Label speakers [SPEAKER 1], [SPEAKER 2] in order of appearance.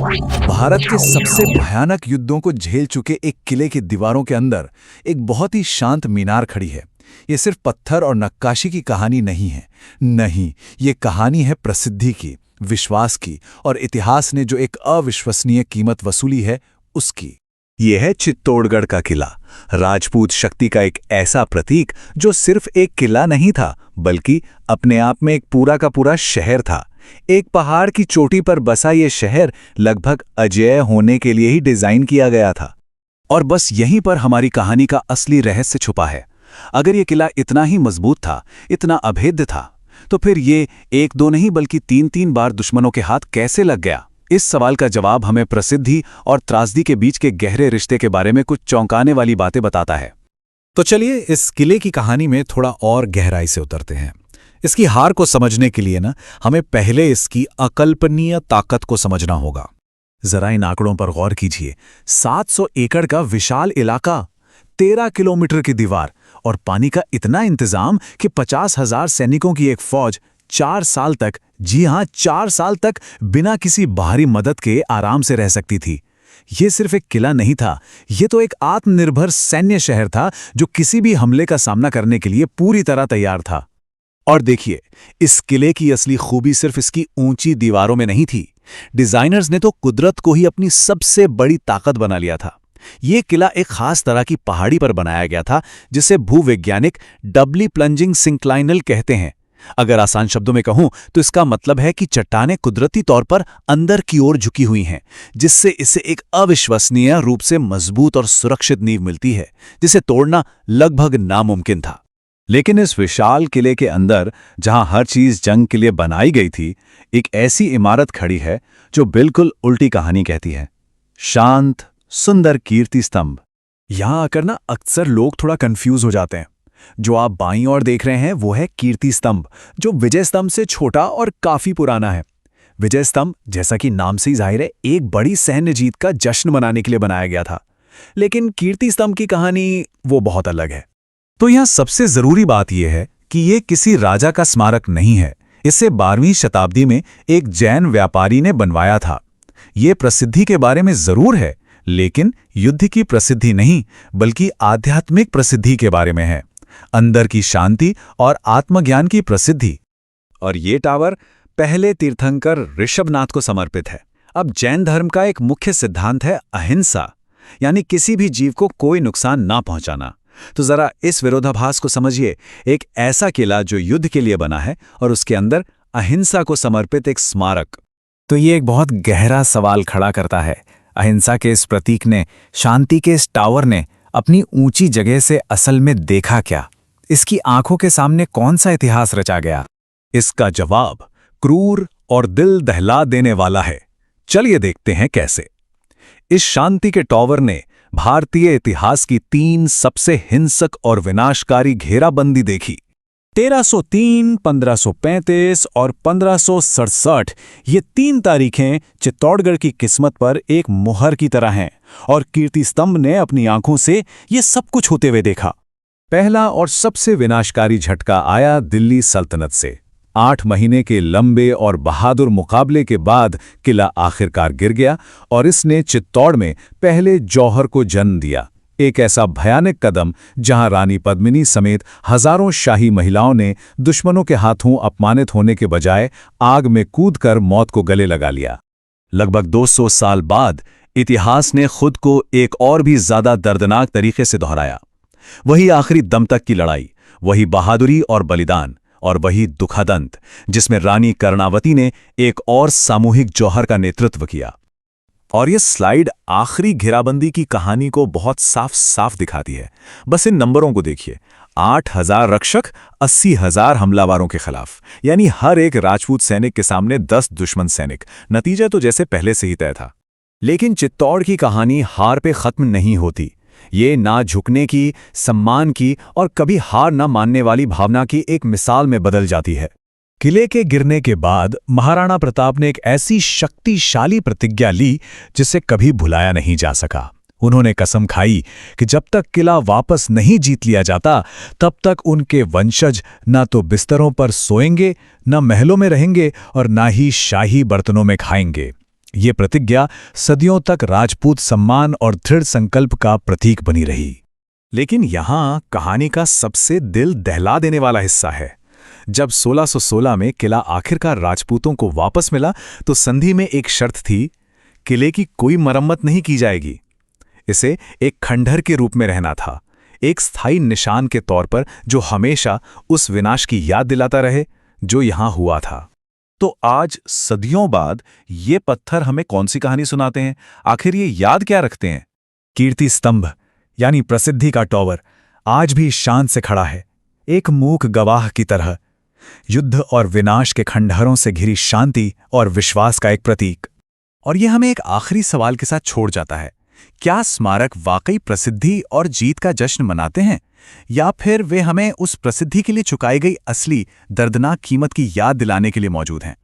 [SPEAKER 1] भारत के सबसे भयानक युद्धों को झेल चुके एक किले की दीवारों के अंदर एक बहुत ही शांत मीनार खड़ी है। ये सिर्फ पत्थर और नक्काशी की कहानी नहीं है। नहीं, ये कहानी है प्रसिद्धि की, विश्वास की और इतिहास ने जो एक अविश्वसनीय कीमत वसूली है उसकी। यह है चित्तौड़गढ़ का किला, राजपूत शक्ति का एक ऐसा प्रतीक जो सिर्फ एक किला नहीं था बल्कि अपने आप में एक पूरा का पूरा शहर था। एक पहाड़ की चोटी पर बसा ये शहर लगभग अजेय होने के लिए ही डिजाइन किया गया था। और बस यहीं पर हमारी कहानी का असली रहस्य छुपा है। अगर ये किला इतना ही मजबूत था, इतना अभेद्य था, तो फिर ये एक दो नहीं बल्कि तीन तीन बार दुश्मनों के हाथ कैसे लग गया? इस सवाल का जवाब हमें प्रसिद्धि और त्रासदी के बीच के गहरे रिश्ते के बारे में कुछ चौंकाने वाली बातें बताता है। तो चलिए इस किले की कहानी में थोड़ा और गहराई से उतरते हैं। इसकी हार को समझने के लिए हमें पहले इसकी अकल्पनीय ताकत को समझना होगा। जरा इन आंकड़ों पर गौर कीजिए। 700 एकड़ का विशाल इलाका, 13 किलोमीटर की दीवार और पानी का इतना इंतजाम कि 50,000 सैनिकों की एक फौज 4 साल तक, जी हां 4 साल तक बिना किसी बाहरी मदद के आराम से रह सकती थी। ये सिर्फ एक किला नहीं था, ये तो एक आत्मनिर्भर सैन्य शहर था जो किसी भी हमले का सामना करने के लिए पूरी तरह तैयार था। और देखिए, इस किले की असली खूबी सिर्फ इसकी ऊंची दीवारों में नहीं थी। डिजाइनर्स ने तो कुदरत को ही अपनी सबसे बड़ी ताकत बना लिया था। ये किला एक खास तरह की पहाड़ी पर बनाया गया था जिसे भूवैज्ञानिक डबली प्लंजिंग सिंक्लाइनल कहते हैं। अगर आसान शब्दों में कहूं तो इसका मतलब है कि चट्टानें कुदरती तौर पर अंदर की ओर झुकी हुई हैं, जिससे इसे एक अविश्वसनीय रूप से मजबूत और सुरक्षित नींव मिलती है जिसे तोड़ना लगभग नामुमकिन था। लेकिन इस विशाल किले के अंदर, जहां हर चीज जंग के लिए बनाई गई थी, एक ऐसी इमारत खड़ी है जो बिल्कुल उल्टी कहानी कहती है। शांत सुंदर कीर्ति स्तंभ। यहां आकर अक्सर लोग थोड़ा कंफ्यूज हो जाते हैं। जो आप बाईं ओर देख रहे हैं वो है कीर्ति स्तंभ, जो विजय स्तंभ से छोटा और काफी पुराना है। विजय स्तंभ, जैसा कि नाम से ही जाहिर है, एक बड़ी सैन्य जीत का जश्न मनाने के लिए बनाया गया था। लेकिन कीर्ति स्तंभ की कहानी वो बहुत अलग है। तो यहां सबसे जरूरी बात यह है कि ये किसी राजा का स्मारक नहीं है। इसे 12वीं शताब्दी में एक जैन व्यापारी ने बनवाया था। ये प्रसिद्धि के बारे में जरूर है, लेकिन युद्ध की प्रसिद्धि नहीं बल्कि आध्यात्मिक प्रसिद्धि के बारे में है, अंदर की शांति और आत्मज्ञान की प्रसिद्धि। और ये टावर पहले तीर्थंकर ऋषभनाथ को समर्पित है। अब जैन धर्म का एक मुख्य सिद्धांत है अहिंसा, यानी किसी भी जीव को कोई नुकसान ना पहुंचाना। तो जरा इस विरोधाभास को समझिए। एक ऐसा किला जो युद्ध के लिए बना है और उसके अंदर अहिंसा को समर्पित एक स्मारक। तो ये एक बहुत गहरा सवाल खड़ा करता है। अहिंसा के इस प्रतीक ने, शांति के इस टावर ने अपनी ऊंची जगह से असल में देखा क्या? इसकी आंखों के सामने कौन सा इतिहास रचा गया? इसका जवाब क्रूर और दिल दहला देने वाला है। चलिए देखते हैं कैसे। इस शांति के टावर ने भारतीय इतिहास की 3 सबसे हिंसक और विनाशकारी घेराबंदी देखी। 1303, 1535 और 1567, ये 3 तारीखें चित्तौड़गढ़ की किस्मत पर एक मुहर की तरह हैं और कीर्ति स्तंभ ने अपनी आंखों से ये सब कुछ होते हुए देखा। पहला और सबसे विनाशकारी झटका आया दिल्ली सल्तनत से। 8 महीने के लंबे और बहादुर मुकाबले के बाद किला आखिरकार गिर गया और इसने चित्तौड़ में पहले जौहर को जन्म दिया। एक ऐसा भयानक कदम जहां रानी पद्मिनी समेत हजारों शाही महिलाओं ने दुश्मनों के हाथों अपमानित होने के बजाय आग में कूदकर मौत को गले लगा लिया। लगभग 200 साल बाद इतिहास ने खुद को एक और भी ज्यादा दर्दनाक तरीके से दोहराया। वही आखिरी दम तक की लड़ाई, वही बहादुरी और बलिदान, और वही दुखद अंत जिसमें रानी कर्णावती ने एक और सामूहिक जौहर का नेतृत्व किया। और ये स्लाइड आखिरी घेराबंदी की कहानी को बहुत साफ साफ दिखाती है। बस इन नंबरों को देखिए। 8,000 रक्षक 80,000 हमलावरों के खिलाफ, यानी हर एक राजपूत सैनिक के सामने 10 दुश्मन सैनिक। नतीजा तो जैसे पहले से ही तय था। लेकिन चित्तौड़ की कहानी हार पे खत्म नहीं होती। ये ना झुकने की, सम्मान की और कभी हार ना मानने वाली भावना की एक मिसाल में बदल जाती है। किले के गिरने के बाद महाराणा प्रताप ने एक ऐसी शक्तिशाली प्रतिज्ञा ली जिसे कभी भुलाया नहीं जा सका। उन्होंने कसम खाई कि जब तक किला वापस नहीं जीत लिया जाता, तब तक उनके वंशज न तो बिस्तरों पर सोएंगे, न महलों में रहेंगे और न ही शाही बर्तनों में खाएंगे। ये प्रतिज्ञा सदियों तक राजपूत सम्मान और दृढ़ संकल्प का प्रतीक बनी रही। लेकिन यहाँ कहानी का सबसे दिल दहला देने वाला हिस्सा है। जब 1616 में किला आखिरकार राजपूतों को वापस मिला तो संधि में एक शर्त थी, किले की कोई मरम्मत नहीं की जाएगी। इसे एक खंडहर के रूप में रहना था, एक स्थायी निशान के तौर पर जो हमेशा उस विनाश की याद दिलाता रहे जो यहां हुआ था।
[SPEAKER 2] तो आज सदियों बाद ये पत्थर हमें कौन सी कहानी सुनाते हैं? आखिर ये याद क्या रखते हैं?
[SPEAKER 1] कीर्ति स्तंभ यानी प्रसिद्धि का टॉवर आज भी शान से खड़ा है, एक मूक गवाह की तरह, युद्ध और विनाश के खंडहरों से घिरी शांति और विश्वास का एक प्रतीक। और यह हमें एक आखिरी सवाल के साथ छोड़ जाता है, क्या स्मारक वाकई प्रसिद्धि और जीत का जश्न मनाते हैं, या फिर वे हमें उस प्रसिद्धि के लिए चुकाई गई असली दर्दनाक कीमत की याद दिलाने के लिए मौजूद हैं?